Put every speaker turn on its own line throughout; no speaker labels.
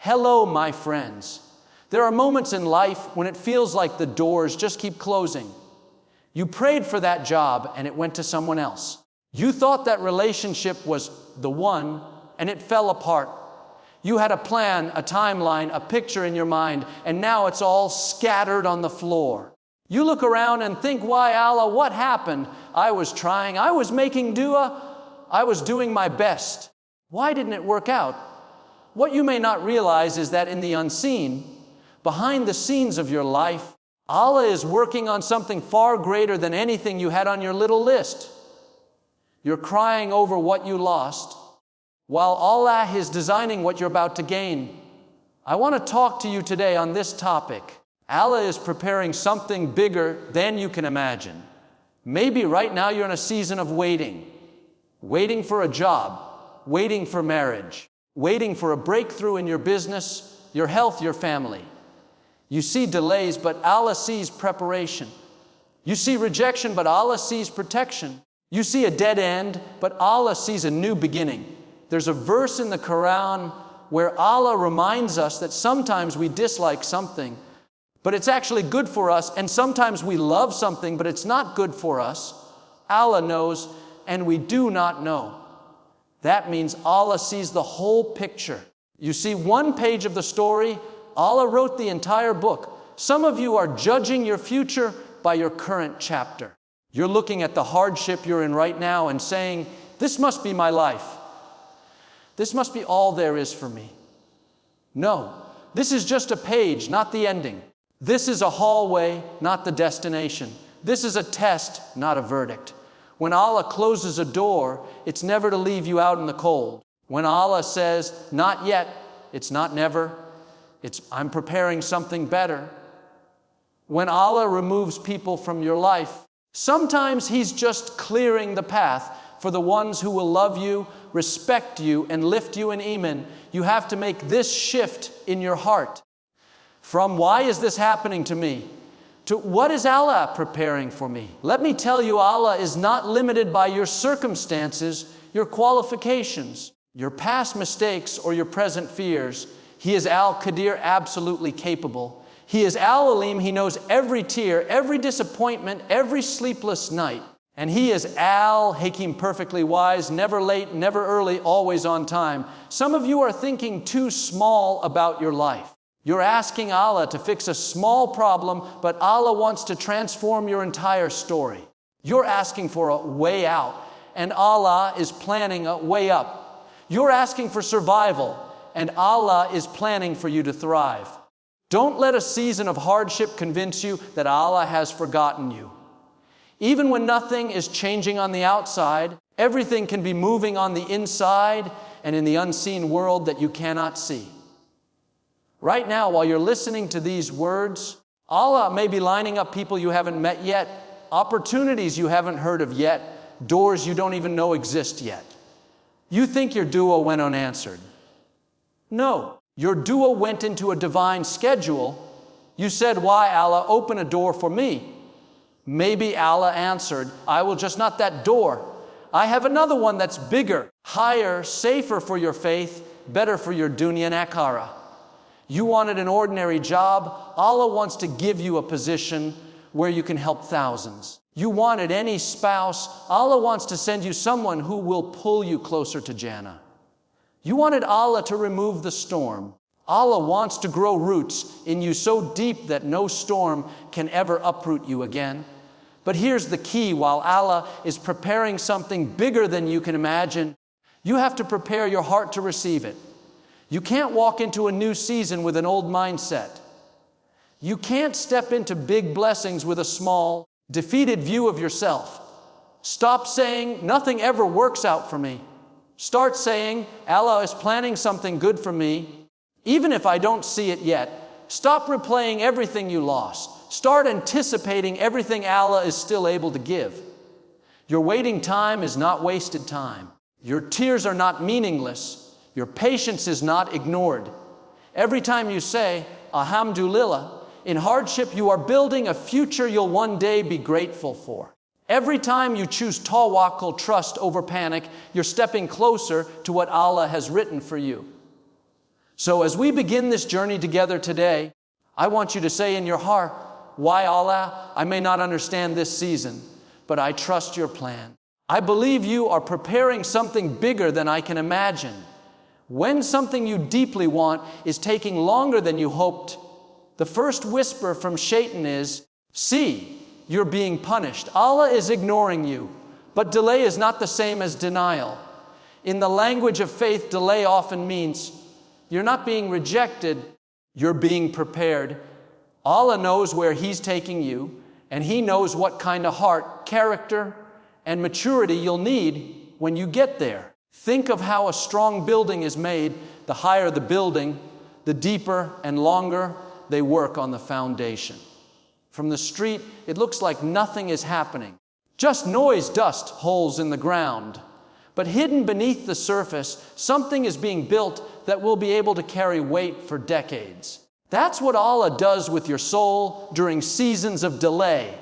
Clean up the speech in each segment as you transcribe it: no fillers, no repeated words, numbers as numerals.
Hello, my friends. There are moments in life when it feels like the doors just keep closing. You prayed for that job and it went to someone else. You thought that relationship was the one and it fell apart. You had a plan, a timeline, a picture in your mind, and now it's all scattered on the floor. You look around and think, why Allah, what happened? I was trying, I was making dua, I was doing my best. Why didn't it work out? What you may not realize is that in the unseen, behind the scenes of your life, Allah is working on something far greater than anything you had on your little list. You're crying over what you lost, while Allah is designing what you're about to gain. I want to talk to you today on this topic. Allah is preparing something bigger than you can imagine. Maybe right now you're in a season of waiting. Waiting for a job, waiting for marriage, waiting for a breakthrough in your business, your health, your family. You see delays, but Allah sees preparation. You see rejection, but Allah sees protection. You see a dead end, but Allah sees a new beginning. There's a verse in the Qur'an where Allah reminds us that sometimes we dislike something, but it's actually good for us, and sometimes we love something, but it's not good for us. Allah knows, and we do not know. That means Allah sees the whole picture. You see one page of the story, Allah wrote the entire book. Some of you are judging your future by your current chapter. You're looking at the hardship you're in right now and saying, this must be my life. This must be all there is for me. No, this is just a page, not the ending. This is a hallway, not the destination. This is a test, not a verdict. When Allah closes a door, it's never to leave you out in the cold. When Allah says, not yet, it's not never. It's, I'm preparing something better. When Allah removes people from your life, sometimes He's just clearing the path for the ones who will love you, respect you, and lift you in iman. You have to make this shift in your heart. From why is this happening to me? To what is Allah preparing for me? Let me tell you, Allah is not limited by your circumstances, your qualifications, your past mistakes, or your present fears. He is Al-Qadr, absolutely capable. He is Al-Alim, He knows every tear, every disappointment, every sleepless night. And He is Al-Hakim, perfectly wise, never late, never early, always on time. Some of you are thinking too small about your life. You're asking Allah to fix a small problem, but Allah wants to transform your entire story. You're asking for a way out, and Allah is planning a way up. You're asking for survival, and Allah is planning for you to thrive. Don't let a season of hardship convince you that Allah has forgotten you. Even when nothing is changing on the outside, everything can be moving on the inside and in the unseen world that you cannot see. Right now, while you're listening to these words, Allah may be lining up people you haven't met yet, opportunities you haven't heard of yet, doors you don't even know exist yet. You think your dua went unanswered. No, your dua went into a divine schedule. You said, why, Allah, open a door for me? Maybe Allah answered, I will just not that door. I have another one that's bigger, higher, safer for your faith, better for your dunya and akhirah. You wanted an ordinary job. Allah wants to give you a position where you can help thousands. You wanted any spouse. Allah wants to send you someone who will pull you closer to Jannah. You wanted Allah to remove the storm. Allah wants to grow roots in you so deep that no storm can ever uproot you again. But here's the key. While Allah is preparing something bigger than you can imagine, you have to prepare your heart to receive it. You can't walk into a new season with an old mindset. You can't step into big blessings with a small, defeated view of yourself. Stop saying, nothing ever works out for me. Start saying, Allah is planning something good for me, even if I don't see it yet. Stop replaying everything you lost. Start anticipating everything Allah is still able to give. Your waiting time is not wasted time. Your tears are not meaningless. Your patience is not ignored. Every time you say, Alhamdulillah, in hardship you are building a future you'll one day be grateful for. Every time you choose tawakkul, trust over panic, you're stepping closer to what Allah has written for you. So as we begin this journey together today, I want you to say in your heart, "Why, Allah? I may not understand this season, but I trust your plan. I believe you are preparing something bigger than I can imagine. When something you deeply want is taking longer than you hoped, the first whisper from Shaitan is, 'See, you're being punished. Allah is ignoring you.' But delay is not the same as denial. In the language of faith, delay often means you're not being rejected, you're being prepared. Allah knows where He's taking you, and He knows what kind of heart, character, and maturity you'll need when you get there. Think of how a strong building is made. The higher the building, the deeper and longer they work on the foundation. From the street, it looks like nothing is happening. Just noise, dust, holes in the ground. But hidden beneath the surface, something is being built that will be able to carry weight for decades. That's what Allah does with your soul during seasons of delay.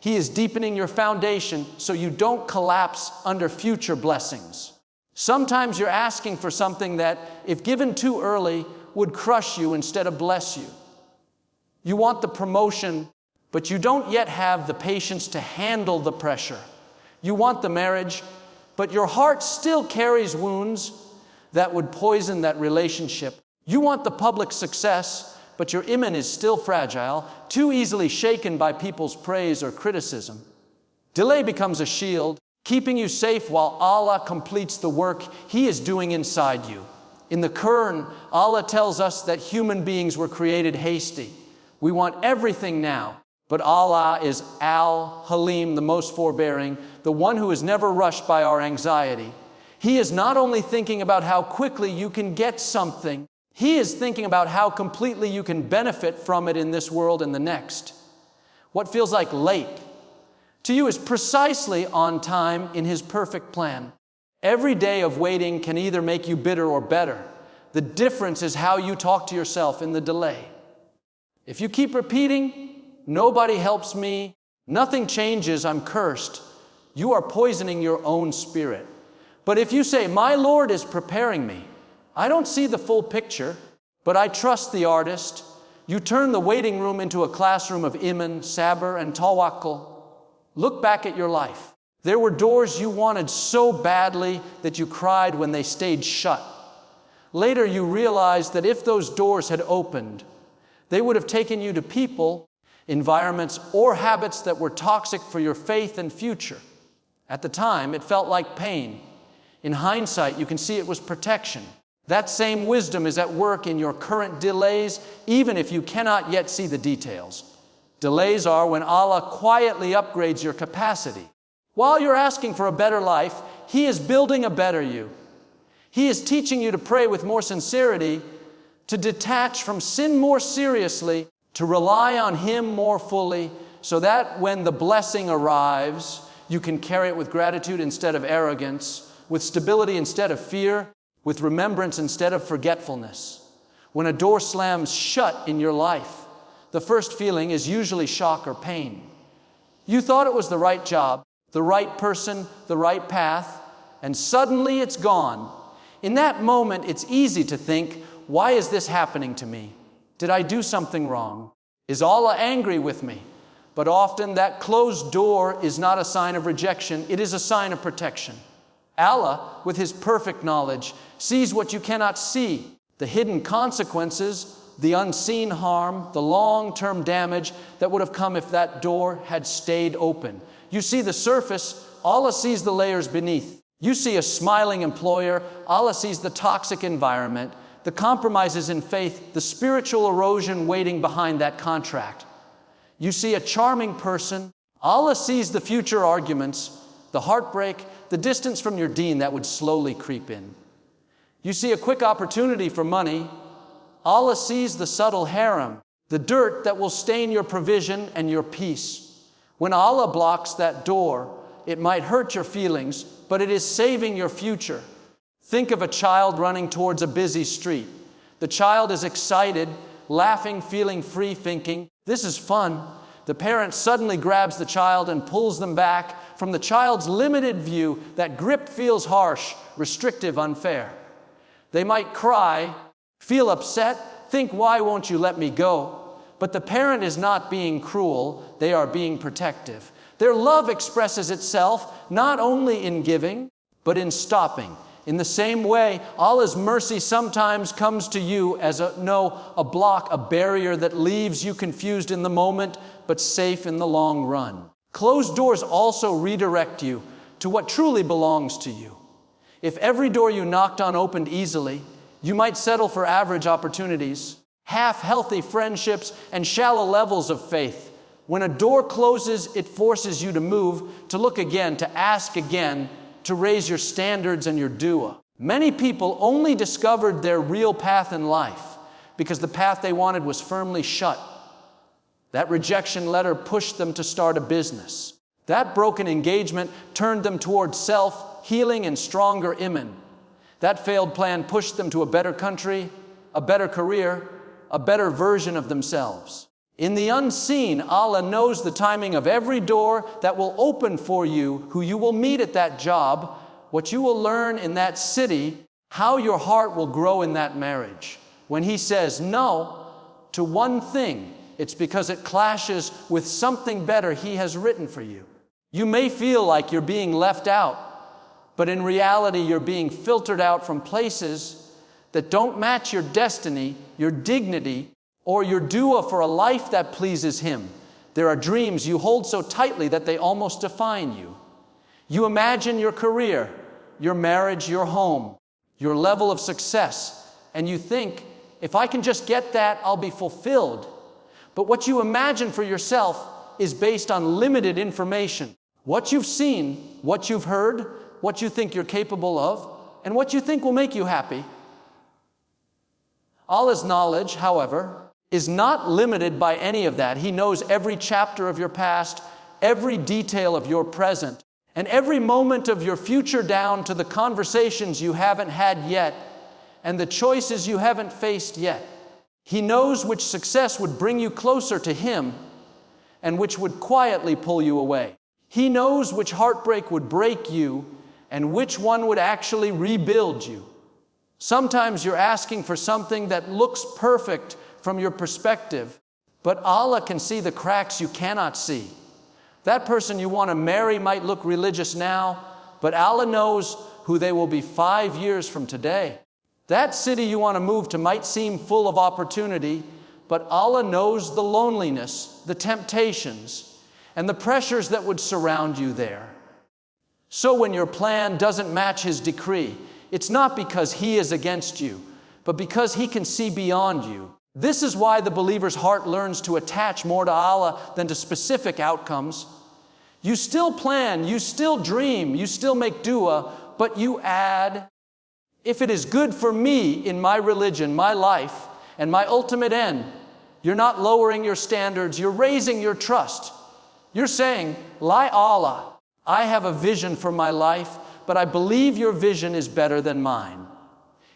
He is deepening your foundation so you don't collapse under future blessings. Sometimes you're asking for something that, if given too early, would crush you instead of bless you. You want the promotion, but you don't yet have the patience to handle the pressure. You want the marriage, but your heart still carries wounds that would poison that relationship. You want the public success, but your iman is still fragile, too easily shaken by people's praise or criticism. Delay becomes a shield, keeping you safe while Allah completes the work He is doing inside you. In the Qur'an, Allah tells us that human beings were created hasty. We want everything now, but Allah is Al-Halim, the most forbearing, the one who is never rushed by our anxiety. He is not only thinking about how quickly you can get something, He is thinking about how completely you can benefit from it in this world and the next. What feels like late to you is precisely on time in His perfect plan. Every day of waiting can either make you bitter or better. The difference is how you talk to yourself in the delay. If you keep repeating, "Nobody helps me, nothing changes, I'm cursed," you are poisoning your own spirit. But if you say, "My Lord is preparing me, I don't see the full picture, but I trust the artist," you turn the waiting room into a classroom of iman, sabr, and tawakkul. Look back at your life. There were doors you wanted so badly that you cried when they stayed shut. Later you realized that if those doors had opened, they would have taken you to people, environments, or habits that were toxic for your faith and future. At the time, it felt like pain. In hindsight, you can see it was protection. That same wisdom is at work in your current delays, even if you cannot yet see the details. Delays are when Allah quietly upgrades your capacity. While you're asking for a better life, He is building a better you. He is teaching you to pray with more sincerity, to detach from sin more seriously, to rely on Him more fully, so that when the blessing arrives, you can carry it with gratitude instead of arrogance, with stability instead of fear, with remembrance instead of forgetfulness. When a door slams shut in your life, the first feeling is usually shock or pain. You thought it was the right job, the right person, the right path, and suddenly it's gone. In that moment, it's easy to think, "Why is this happening to me? Did I do something wrong? Is Allah angry with me?" But often that closed door is not a sign of rejection, it is a sign of protection. Allah, with His perfect knowledge, sees what you cannot see, the hidden consequences, the unseen harm, the long-term damage that would have come if that door had stayed open. You see the surface, Allah sees the layers beneath. You see a smiling employer, Allah sees the toxic environment, the compromises in faith, the spiritual erosion waiting behind that contract. You see a charming person, Allah sees the future arguments, the heartbreak, the distance from your deen that would slowly creep in. You see a quick opportunity for money, Allah sees the subtle harem, the dirt that will stain your provision and your peace. When Allah blocks that door, it might hurt your feelings, but it is saving your future. Think of a child running towards a busy street. The child is excited, laughing, feeling free, thinking, "This is fun." The parent suddenly grabs the child and pulls them back. From the child's limited view, that grip feels harsh, restrictive, unfair. They might cry, Feel upset? Think, why won't you let me go? But the parent is not being cruel, they are being protective. Their love expresses itself not only in giving, but in stopping. In the same way, Allah's mercy sometimes comes to you as a block, a barrier that leaves you confused in the moment, but safe in the long run. Closed doors also redirect you to what truly belongs to you. If every door you knocked on opened easily, you might settle for average opportunities, half-healthy friendships, and shallow levels of faith. When a door closes, it forces you to move, to look again, to ask again, to raise your standards and your dua. Many people only discovered their real path in life because the path they wanted was firmly shut. That rejection letter pushed them to start a business. That broken engagement turned them towards self-healing and stronger iman. That failed plan pushed them to a better country, a better career, a better version of themselves. In the unseen, Allah knows the timing of every door that will open for you, who you will meet at that job, what you will learn in that city, how your heart will grow in that marriage. When He says no to one thing, it's because it clashes with something better He has written for you. You may feel like you're being left out, but in reality, you're being filtered out from places that don't match your destiny, your dignity, or your dua for a life that pleases Him. There are dreams you hold so tightly that they almost define you. You imagine your career, your marriage, your home, your level of success, and you think, if I can just get that, I'll be fulfilled. But what you imagine for yourself is based on limited information. What you've seen, what you've heard, what you think you're capable of, and what you think will make you happy. Allah's knowledge, however, is not limited by any of that. He knows every chapter of your past, every detail of your present, and every moment of your future, down to the conversations you haven't had yet and the choices you haven't faced yet. He knows which success would bring you closer to Him and which would quietly pull you away. He knows which heartbreak would break you and which one would actually rebuild you. Sometimes you're asking for something that looks perfect from your perspective, but Allah can see the cracks you cannot see. That person you want to marry might look religious now, but Allah knows who they will be 5 years from today. That city you want to move to might seem full of opportunity, but Allah knows the loneliness, the temptations, and the pressures that would surround you there. So when your plan doesn't match His decree, it's not because He is against you, but because He can see beyond you. This is why the believer's heart learns to attach more to Allah than to specific outcomes. You still plan, you still dream, you still make dua, but you add, if it is good for me in my religion, my life, and my ultimate end. You're not lowering your standards, you're raising your trust. You're saying, "Lie Allah, I have a vision for my life, but I believe your vision is better than mine."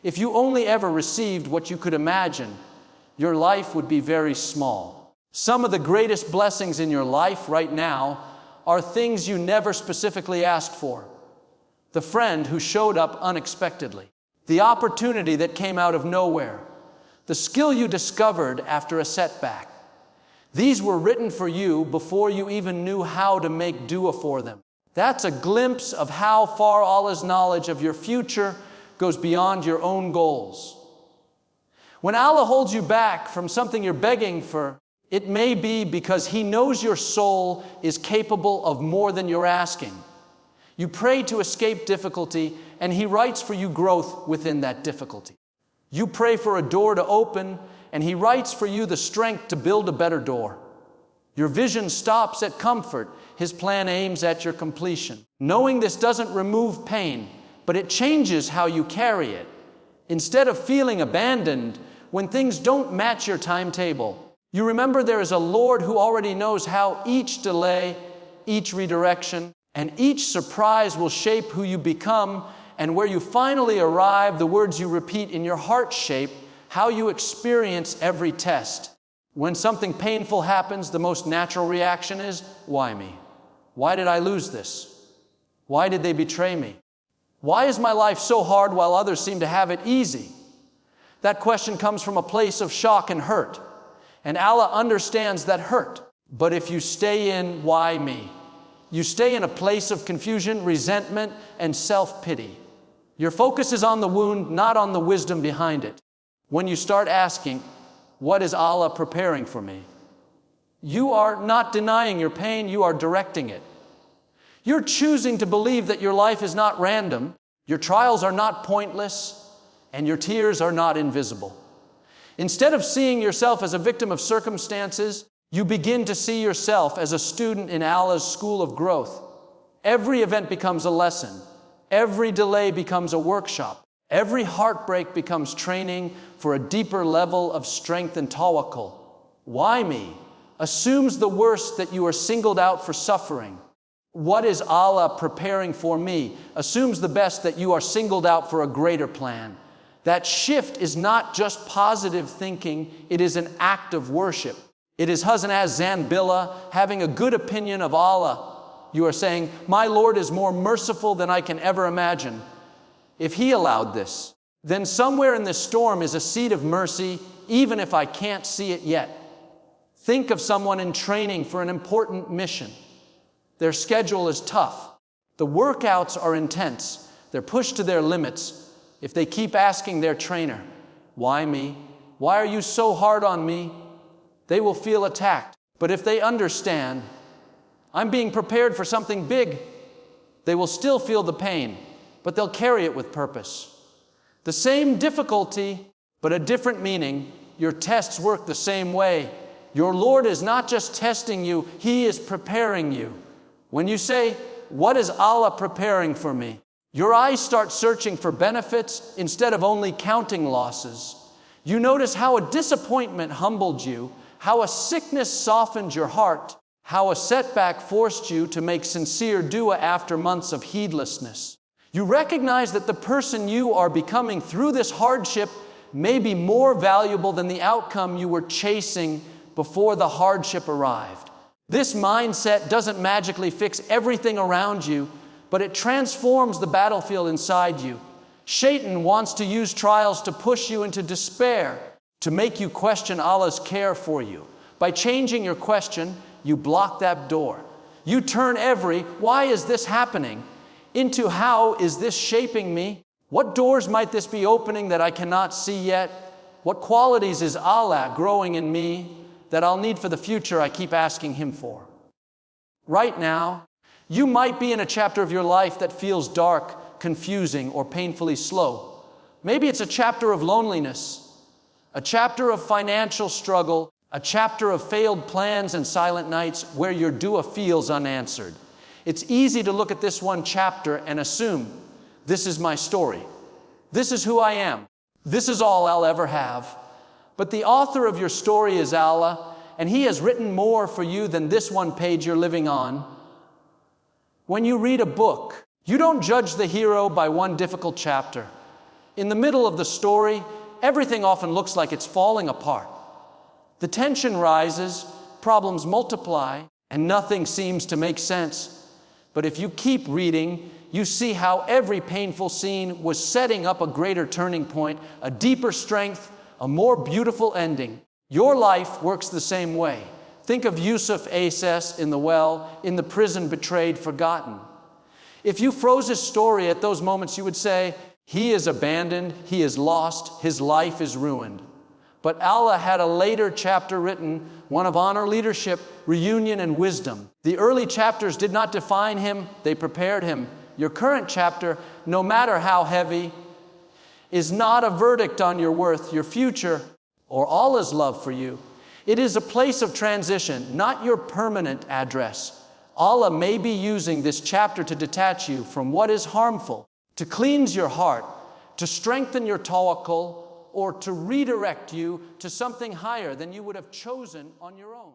If you only ever received what you could imagine, your life would be very small. Some of the greatest blessings in your life right now are things you never specifically asked for. The friend who showed up unexpectedly. The opportunity that came out of nowhere. The skill you discovered after a setback. These were written for you before you even knew how to make dua for them. That's a glimpse of how far Allah's knowledge of your future goes beyond your own goals. When Allah holds you back from something you're begging for, it may be because He knows your soul is capable of more than you're asking. You pray to escape difficulty, and He writes for you growth within that difficulty. You pray for a door to open, and He writes for you the strength to build a better door. Your vision stops at comfort. His plan aims at your completion. Knowing this doesn't remove pain, but it changes how you carry it. Instead of feeling abandoned when things don't match your timetable, you remember there is a Lord who already knows how each delay, each redirection, and each surprise will shape who you become, and where you finally arrive, the words you repeat in your heart shape how you experience every test. When something painful happens, the most natural reaction is, why me? Why did I lose this? Why did they betray me? Why is my life so hard while others seem to have it easy? That question comes from a place of shock and hurt. And Allah understands that hurt. But if you stay in, why me? You stay in a place of confusion, resentment, and self-pity. Your focus is on the wound, not on the wisdom behind it. When you start asking, what is Allah preparing for me? You are not denying your pain, you are directing it. You're choosing to believe that your life is not random, your trials are not pointless, and your tears are not invisible. Instead of seeing yourself as a victim of circumstances, you begin to see yourself as a student in Allah's school of growth. Every event becomes a lesson. Every delay becomes a workshop. Every heartbreak becomes training for a deeper level of strength and tawakkul. Why me? Assumes the worst, that you are singled out for suffering. What is Allah preparing for me? Assumes the best, that you are singled out for a greater plan. That shift is not just positive thinking, it is an act of worship. It is Hazanaz Zanbillah having a good opinion of Allah. You are saying, my Lord is more merciful than I can ever imagine. If He allowed this, then somewhere in this storm is a seed of mercy, even if I can't see it yet. Think of someone in training for an important mission. Their schedule is tough. The workouts are intense. They're pushed to their limits. If they keep asking their trainer, why me? Why are you so hard on me? They will feel attacked. But if they understand, I'm being prepared for something big, they will still feel the pain, but they'll carry it with purpose. The same difficulty, but a different meaning. Your tests work the same way. Your Lord is not just testing you, He is preparing you. When you say, what is Allah preparing for me? Your eyes start searching for benefits instead of only counting losses. You notice how a disappointment humbled you, how a sickness softened your heart, how a setback forced you to make sincere dua after months of heedlessness. You recognize that the person you are becoming through this hardship may be more valuable than the outcome you were chasing before the hardship arrived. This mindset doesn't magically fix everything around you, but it transforms the battlefield inside you. Shaitan wants to use trials to push you into despair, to make you question Allah's care for you. By changing your question, you block that door. You turn every, why is this happening, into how is this shaping me? What doors might this be opening that I cannot see yet? What qualities is Allah growing in me that I'll need for the future I keep asking Him for? Right now, you might be in a chapter of your life that feels dark, confusing, or painfully slow. Maybe it's a chapter of loneliness, a chapter of financial struggle, a chapter of failed plans and silent nights where your dua feels unanswered. It's easy to look at this one chapter and assume, this is my story. This is who I am. This is all I'll ever have. But the author of your story is Allah, and He has written more for you than this one page you're living on. When you read a book, you don't judge the hero by one difficult chapter. In the middle of the story, everything often looks like it's falling apart. The tension rises, problems multiply, and nothing seems to make sense. But if you keep reading, you see how every painful scene was setting up a greater turning point, a deeper strength, a more beautiful ending. Your life works the same way. Think of Yusuf Asas in the well, in the prison, betrayed, forgotten. If you froze his story at those moments, you would say, he is abandoned, he is lost, his life is ruined. But Allah had a later chapter written, one of honor, leadership, reunion, and wisdom. The early chapters did not define him, they prepared him. Your current chapter, no matter how heavy, is not a verdict on your worth, your future, or Allah's love for you. It is a place of transition, not your permanent address. Allah may be using this chapter to detach you from what is harmful, to cleanse your heart, to strengthen your tawakkul, or to redirect you to something higher than you would have chosen on your own.